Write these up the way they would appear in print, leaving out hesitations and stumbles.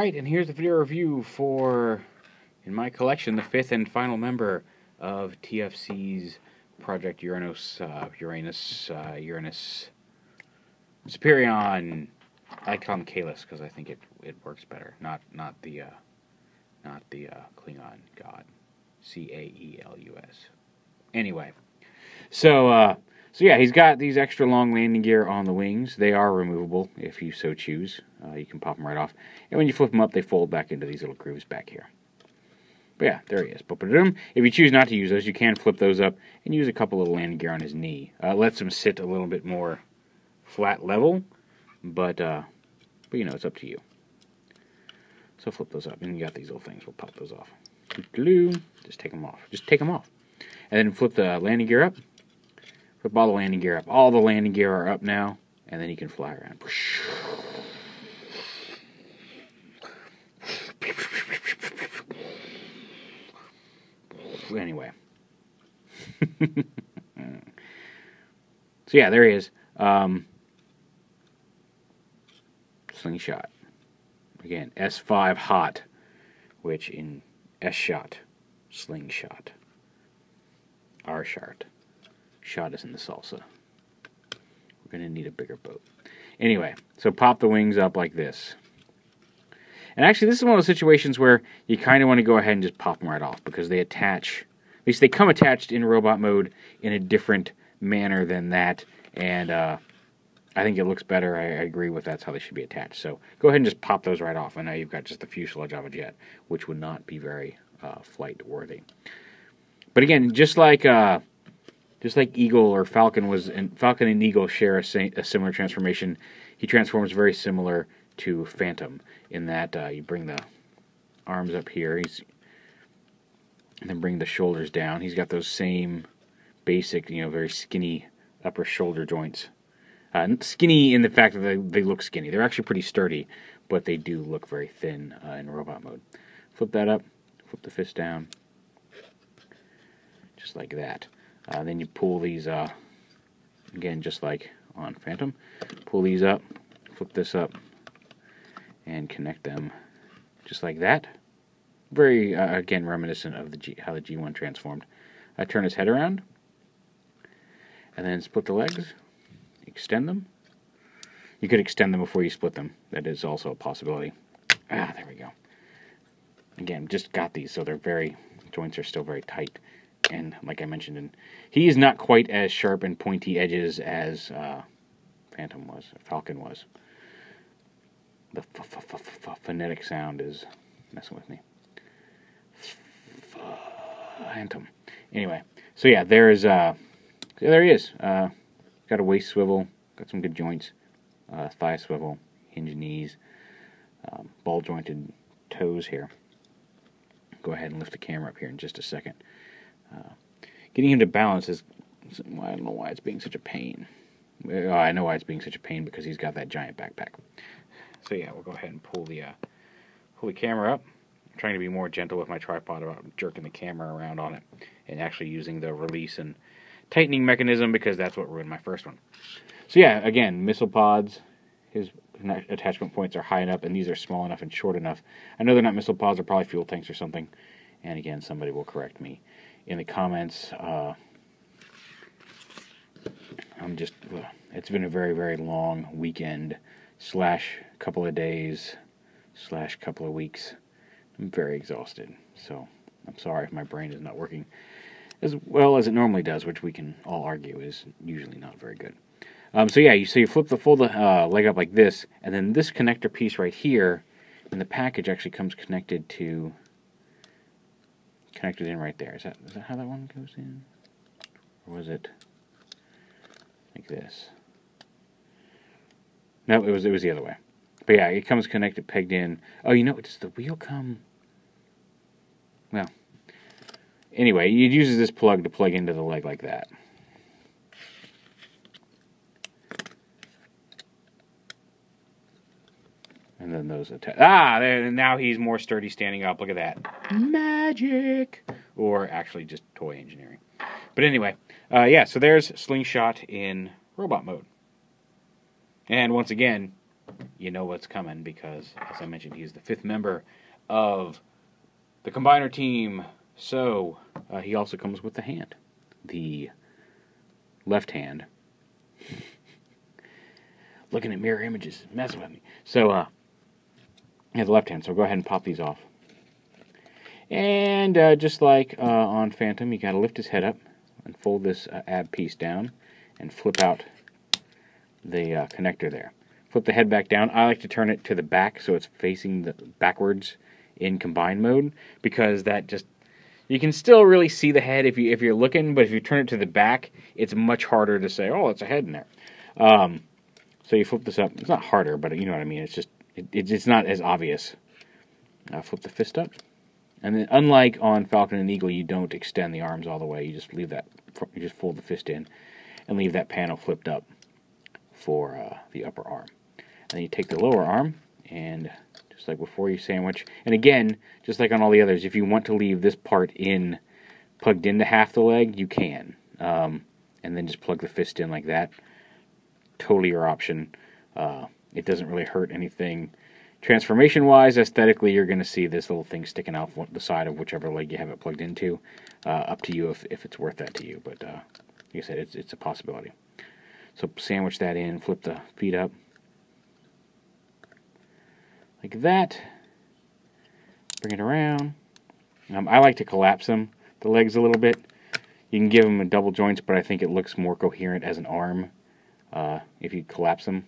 Alright, and here's the video review for, in my collection, the 5th and final member of TFC's Project Uranos, Uranus Superion. I call him Kalis because I think it works better. Not the Klingon god, Caelus. Anyway, so yeah, he's got these extra long landing gear on the wings. They are removable if you so choose. You can pop them right off, and when you flip them up, they fold back into these little grooves back here. But yeah, there he is. If you choose not to use those, you can flip those up and use a couple of landing gear on his knee. Lets him sit a little bit more flat level, but you know, it's up to you. So flip those up, and you got these little things. We'll pop those off. Just take them off. Just take them off, and then flip the landing gear up. Flip all the landing gear up. All the landing gear are up now, and then you can fly around. Anyway. So yeah, there he is. Slingshot. Again, S5 hot, which in S-shot, slingshot. R-shot. Shot is in the salsa. We're going to need a bigger boat. Anyway, so pop the wings up like this. And actually, this is one of those situations where you kind of want to go ahead and just pop them right off, because they attach, at least they come attached in robot mode in a different manner than that, and I think it looks better. I agree with that's how they should be attached. So go ahead and just pop those right off, and now you've got just the fuselage of a jet, which would not be very flight-worthy. But again, just like Eagle or Falcon was, and Falcon and Eagle share a similar transformation. He transforms very similar to Phantom in that you bring the arms up here, and then bring the shoulders down. He's got those same basic, very skinny upper shoulder joints. Skinny in the fact that they look skinny. They're actually pretty sturdy, but they do look very thin in robot mode. Flip that up, flip the fist down, just like that. Then you pull these, again, just like on Phantom. Pull these up, flip this up, and connect them just like that. Very, again, reminiscent of how the G1 transformed. I turn his head around, and then split the legs, extend them. You could extend them before you split them. That is also a possibility. There we go. Again, just got these, so joints are still very tight. And like I mentioned, he is not quite as sharp and pointy edges as Falcon was. The phonetic sound is messing with me. Phantom. Anyway, so yeah, there he is. Got a waist swivel, got some good joints, thigh swivel, hinge knees, ball jointed toes here. Go ahead and lift the camera up here in just a second. Getting him to balance is, I don't know why it's being such a pain. I know why it's being such a pain, because he's got that giant backpack. So yeah, we'll go ahead and pull the camera up. I'm trying to be more gentle with my tripod about jerking the camera around on it, and actually using the release and tightening mechanism, because that's what ruined my first one. So yeah, again, missile pods, his attachment points are high enough, and these are small enough and short enough. I know they're not missile pods, they're probably fuel tanks or something. And again, somebody will correct me in the comments. It's been a very, very long weekend / couple of days / couple of weeks. I'm very exhausted, so I'm sorry if my brain is not working as well as it normally does, which we can all argue is usually not very good. So yeah, you fold the leg up like this, and then this connector piece right here in the package actually comes connected in right there. Is that how that one goes in? Or was it like this? No, it was the other way. But yeah, it comes connected, pegged in. Oh, does the wheel come? Well, anyway, it uses this plug to plug into the leg like that. And then those attach. There, now he's more sturdy standing up. Look at that. Magic! Or actually just toy engineering. But anyway, yeah, so there's Slingshot in robot mode. And once again, you know what's coming because, as I mentioned, he's the 5th member of the combiner team. So he also comes with the hand, the left hand. Looking at mirror images, messing with me. So yeah, the left hand. So go ahead and pop these off. And just like on Phantom, you got to lift his head up and fold this ab piece down and flip out the connector there. Flip the head back down. I like to turn it to the back so it's facing the backwards in combined mode, because that just, you can still really see the head if you're looking, but if you turn it to the back, it's much harder to say, oh, it's a head in there. So you flip this up. It's not harder, but you know what I mean. It's just it's not as obvious. Flip the fist up, and then unlike on Falcon and Eagle, you don't extend the arms all the way. You just leave that. You just fold the fist in, and leave that panel flipped up for the upper arm. And then you take the lower arm, and just like before, you sandwich. And again, just like on all the others, if you want to leave this part in, plugged into half the leg, you can. And then just plug the fist in like that. Totally your option. It doesn't really hurt anything. Transformation-wise, aesthetically, you're going to see this little thing sticking out the side of whichever leg you have it plugged into. Up to you if it's worth that to you. But like I said, it's a possibility. So sandwich that in, flip the feet up. Like that. Bring it around. I like to collapse them, the legs a little bit. You can give them a double joints, but I think it looks more coherent as an arm if you collapse them.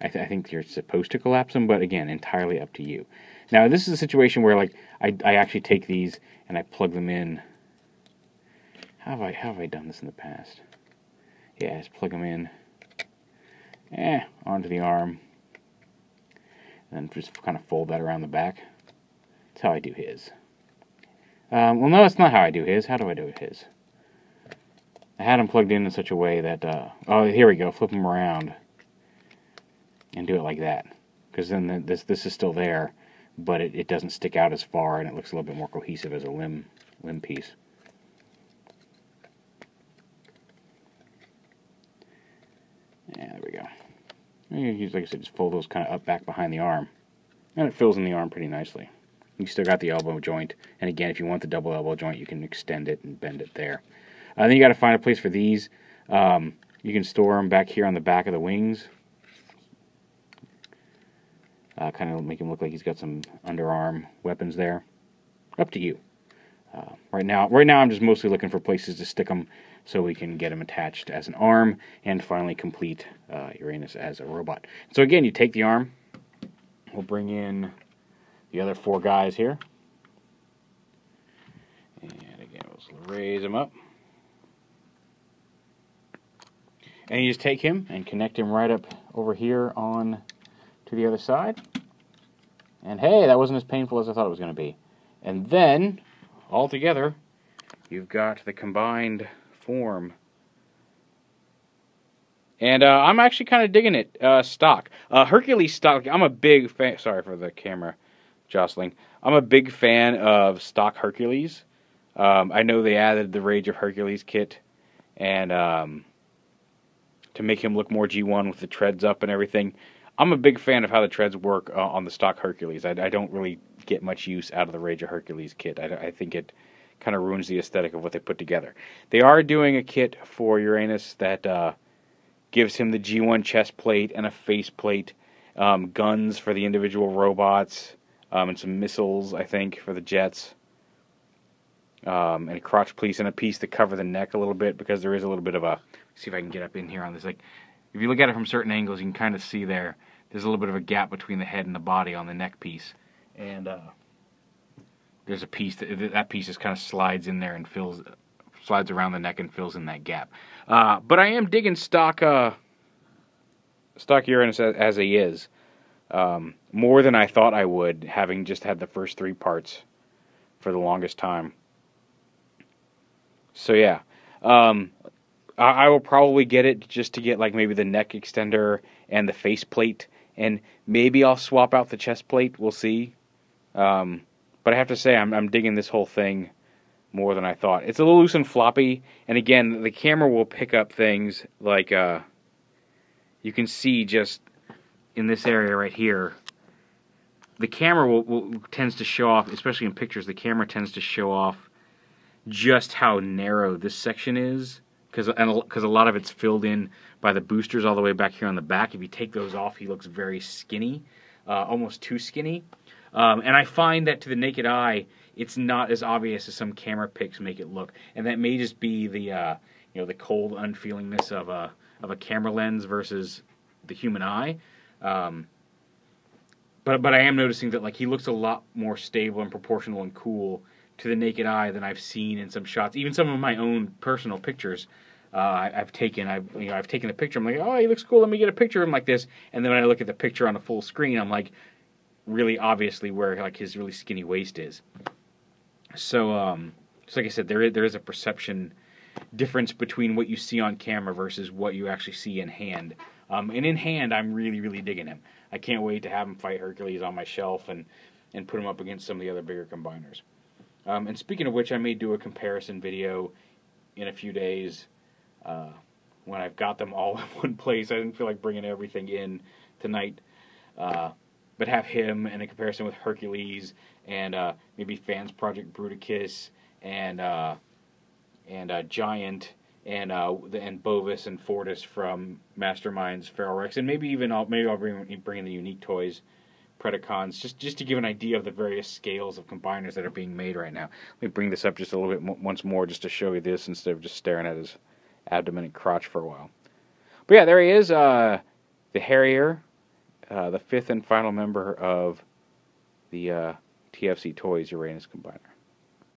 I think you're supposed to collapse them, but again, entirely up to you. Now, this is a situation where, like, I actually take these and I plug them in. How have I done this in the past? Yeah, just plug them in. Onto the arm. And just kind of fold that around the back. That's how I do his. Well, no, that's not how I do his. How do I do his? I had him plugged in such a way that, oh, here we go. Flip him around. And do it like that. Because then this is still there, but it doesn't stick out as far, and it looks a little bit more cohesive as a limb piece. Yeah, there we go. Like I said, just fold those kind of up back behind the arm. And it fills in the arm pretty nicely. You still got the elbow joint. And again, if you want the double elbow joint, you can extend it and bend it there. Then you got to find a place for these. You can store them back here on the back of the wings. Kind of make him look like he's got some underarm weapons there. Up to you. Right now I'm just mostly looking for places to stick them so we can get him attached as an arm and finally complete Uranos as a robot. So again, you take the arm. We'll bring in the other 4 guys here. And again, we'll raise him up. And you just take him and connect him right up over here on to the other side. And hey, that wasn't as painful as I thought it was going to be. And then, all together, you've got the combined form. And I'm actually kind of digging it, stock. Hercules stock, I'm a big fan, sorry for the camera jostling. I'm a big fan of stock Hercules. I know they added the Rage of Hercules kit, and to make him look more G1 with the treads up and everything. I'm a big fan of how the treads work on the stock Hercules. I don't really get much use out of the Rage of Hercules kit. I think it kind of ruins the aesthetic of what they put together. They are doing a kit for Uranos that gives him the G1 chest plate and a face plate, guns for the individual robots, and some missiles, I think, for the jets, and a crotch piece and a piece to cover the neck a little bit, because there is a little bit of a, see if I can get up in here on this, like, if you look at it from certain angles, you can kind of see there's a little bit of a gap between the head and the body on the neck piece. And there's a piece, that piece just kind of slides in there and slides around the neck and fills in that gap. But I am digging stock Uranos as he is. More than I thought I would, having just had the first 3 parts for the longest time. So yeah. I will probably get it just to get like maybe the neck extender and the face plate, and maybe I'll swap out the chest plate. We'll see. But I have to say I'm digging this whole thing more than I thought. It's a little loose and floppy, and again, the camera will pick up things like you can see just in this area right here, the camera tends to show off, especially in pictures, the camera tends to show off just how narrow this section is, because a lot of it's filled in by the boosters all the way back here on the back. If you take those off, he looks very skinny, almost too skinny. And I find that to the naked eye, it's not as obvious as some camera pics make it look, and that may just be the the cold unfeelingness of a camera lens versus the human eye. But I am noticing that, like, he looks a lot more stable and proportional and cool to the naked eye than I've seen in some shots. Even some of my own personal pictures I've taken. I've taken a picture. I'm like, oh, he looks cool. Let me get a picture of him like this. And then when I look at the picture on a full screen, I'm like, really obviously where, like, his really skinny waist is. So, like I said, there is a perception difference between what you see on camera versus what you actually see in hand. And in hand, I'm really, really digging him. I can't wait to have him fight Hercules on my shelf and put him up against some of the other bigger combiners. And speaking of which, I may do a comparison video in a few days when I've got them all in one place. I didn't feel like bringing everything in tonight. But have him in a comparison with Hercules and maybe Fans Project Bruticus and Giant and Bovis and Fortis from Mastermind's Feral Rex, and maybe I'll bring in the unique toys, Predacons, just to give an idea of the various scales of combiners that are being made right now. Let me bring this up just a little bit once more, just to show you this instead of just staring at his abdomen and crotch for a while. But yeah, there he is, the Harrier, the fifth and final member of the TFC Toys Uranos combiner.